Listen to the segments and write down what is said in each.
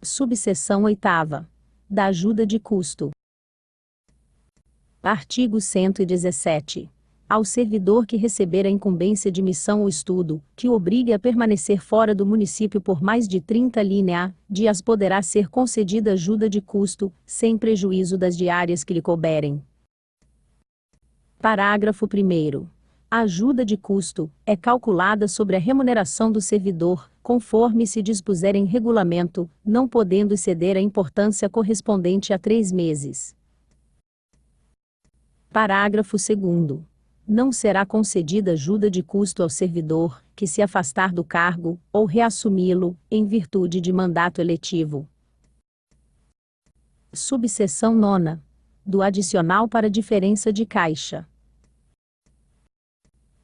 Subseção 8ª. Da ajuda de custo. Artigo 117. Ao servidor que receber a incumbência de missão ou estudo, que o obrigue a permanecer fora do município por mais de 30 dias poderá ser concedida ajuda de custo, sem prejuízo das diárias que lhe couberem. Parágrafo 1º. A ajuda de custo é calculada sobre a remuneração do servidor, conforme se dispuser em regulamento, não podendo exceder a importância correspondente a 3 meses. Parágrafo 2º. Não será concedida ajuda de custo ao servidor, que se afastar do cargo, ou reassumi-lo, em virtude de mandato eletivo. Subseção 9ª. Do adicional para diferença de caixa.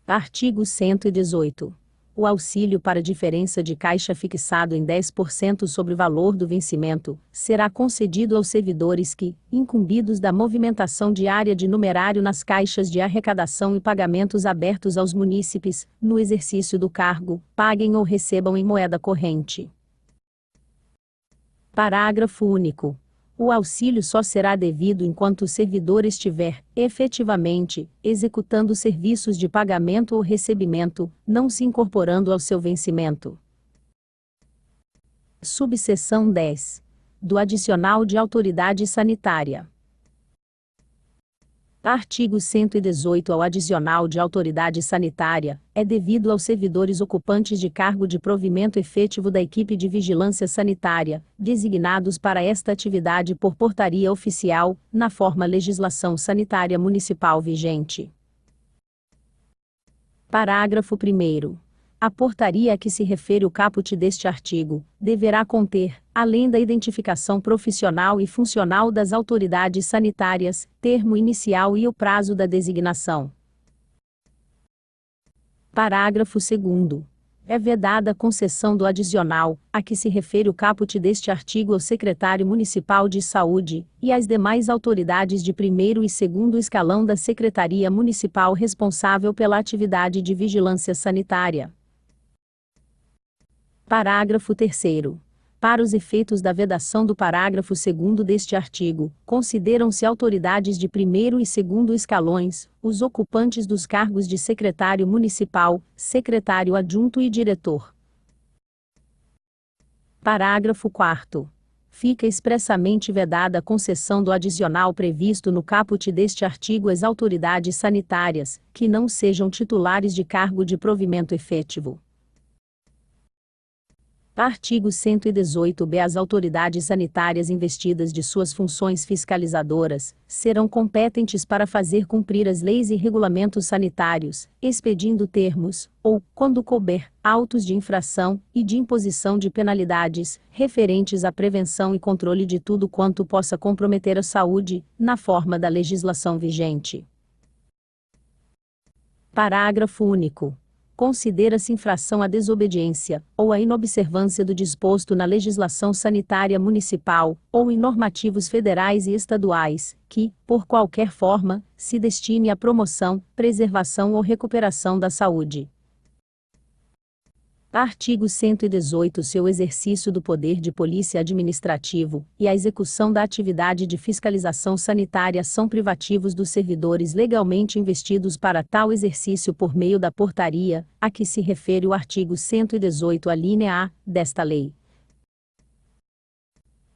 Artigo 118. O auxílio para diferença de caixa fixado em 10% sobre o valor do vencimento, será concedido aos servidores que, incumbidos da movimentação diária de numerário nas caixas de arrecadação e pagamentos abertos aos munícipes, no exercício do cargo, paguem ou recebam em moeda corrente. Parágrafo único. O auxílio só será devido enquanto o servidor estiver, efetivamente, executando serviços de pagamento ou recebimento, não se incorporando ao seu vencimento. Subseção 10. Do adicional de autoridade sanitária. Artigo 118. Ao adicional de autoridade sanitária, é devido aos servidores ocupantes de cargo de provimento efetivo da equipe de vigilância sanitária, designados para esta atividade por portaria oficial, na forma legislação sanitária municipal vigente. Parágrafo 1º. A portaria a que se refere o caput deste artigo, deverá conter, além da identificação profissional e funcional das autoridades sanitárias, termo inicial e o prazo da designação. Parágrafo 2º. É vedada a concessão do adicional, a que se refere o caput deste artigo ao secretário municipal de saúde, e às demais autoridades de primeiro e segundo escalão da Secretaria Municipal responsável pela atividade de vigilância sanitária. Parágrafo 3º. Para os efeitos da vedação do parágrafo 2º deste artigo, consideram-se autoridades de primeiro e segundo escalões, os ocupantes dos cargos de secretário municipal, secretário adjunto e diretor. Parágrafo 4º. Fica expressamente vedada a concessão do adicional previsto no caput deste artigo às autoridades sanitárias, que não sejam titulares de cargo de provimento efetivo. Artigo 118-B. As autoridades sanitárias investidas de suas funções fiscalizadoras, serão competentes para fazer cumprir as leis e regulamentos sanitários, expedindo termos, ou, quando couber, autos de infração, e de imposição de penalidades, referentes à prevenção e controle de tudo quanto possa comprometer a saúde, na forma da legislação vigente. Parágrafo único. Considera-se infração a desobediência, ou a inobservância do disposto na legislação sanitária municipal, ou em normativos federais e estaduais, que, por qualquer forma, se destine à promoção, preservação ou recuperação da saúde. Artigo 118. Seu exercício do poder de polícia administrativo, e a execução da atividade de fiscalização sanitária são privativos dos servidores legalmente investidos para tal exercício por meio da portaria, a que se refere o artigo 118 alínea A, desta lei.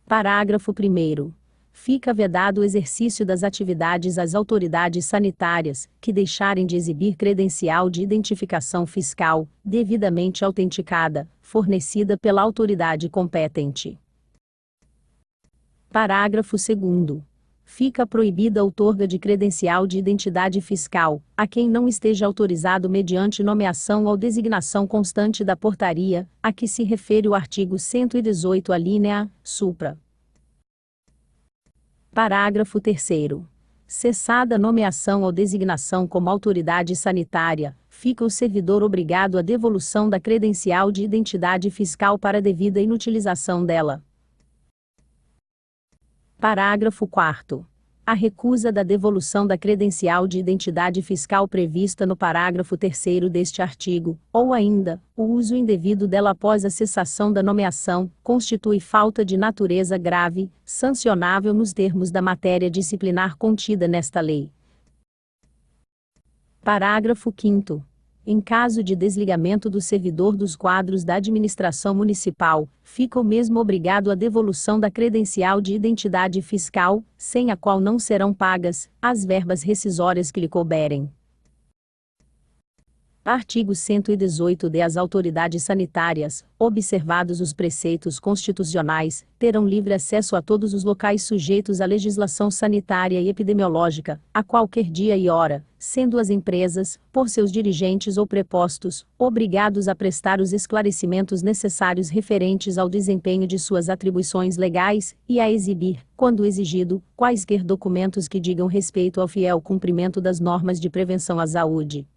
Parágrafo 1º. Fica vedado o exercício das atividades às autoridades sanitárias, que deixarem de exibir credencial de identificação fiscal, devidamente autenticada, fornecida pela autoridade competente. Parágrafo 2º. Fica proibida a outorga de credencial de identidade fiscal, a quem não esteja autorizado mediante nomeação ou designação constante da portaria, a que se refere o artigo 118 alínea A, supra. Parágrafo 3º. Cessada a nomeação ou designação como autoridade sanitária, fica o servidor obrigado à devolução da credencial de identidade fiscal para a devida inutilização dela. Parágrafo 4º. A recusa da devolução da credencial de identidade fiscal prevista no parágrafo 3º deste artigo, ou ainda, o uso indevido dela após a cessação da nomeação, constitui falta de natureza grave, sancionável nos termos da matéria disciplinar contida nesta lei. Parágrafo 5º. Em caso de desligamento do servidor dos quadros da administração municipal, fica o mesmo obrigado à devolução da credencial de identidade fiscal, sem a qual não serão pagas as verbas rescisórias que lhe couberem. Artigo 118-D. As autoridades sanitárias, observados os preceitos constitucionais, terão livre acesso a todos os locais sujeitos à legislação sanitária e epidemiológica, a qualquer dia e hora, sendo as empresas, por seus dirigentes ou prepostos, obrigados a prestar os esclarecimentos necessários referentes ao desempenho de suas atribuições legais, e a exibir, quando exigido, quaisquer documentos que digam respeito ao fiel cumprimento das normas de prevenção à saúde.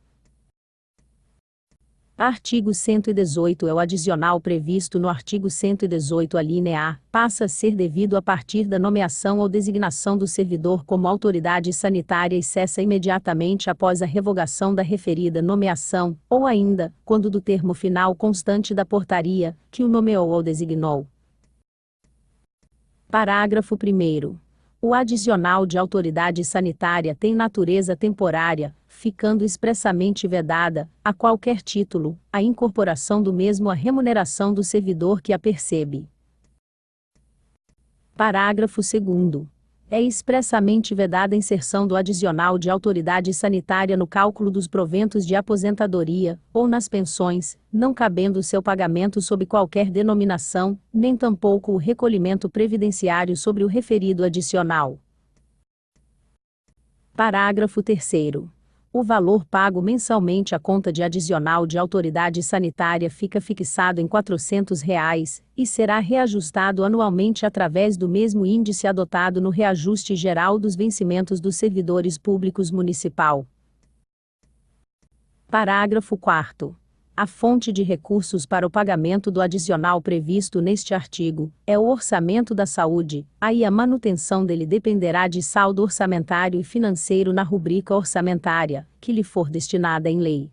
Artigo 118. O adicional previsto no artigo 118 alínea A, passa a ser devido a partir da nomeação ou designação do servidor como autoridade sanitária e cessa imediatamente após a revogação da referida nomeação, ou ainda, quando do termo final constante da portaria, que o nomeou ou designou. Parágrafo 1º. O adicional de autoridade sanitária tem natureza temporária, ficando expressamente vedada, a qualquer título, a incorporação do mesmo à remuneração do servidor que a percebe. Parágrafo 2º. É expressamente vedada a inserção do adicional de autoridade sanitária no cálculo dos proventos de aposentadoria, ou nas pensões, não cabendo seu pagamento sob qualquer denominação, nem tampouco o recolhimento previdenciário sobre o referido adicional. Parágrafo 3º. O valor pago mensalmente à conta de adicional de autoridade sanitária fica fixado em R$ 400 e será reajustado anualmente através do mesmo índice adotado no reajuste geral dos vencimentos dos servidores públicos municipal. Parágrafo 4º. A fonte de recursos para o pagamento do adicional previsto neste artigo é o orçamento da saúde, aí a manutenção dele dependerá de saldo orçamentário e financeiro na rubrica orçamentária, que lhe for destinada em lei.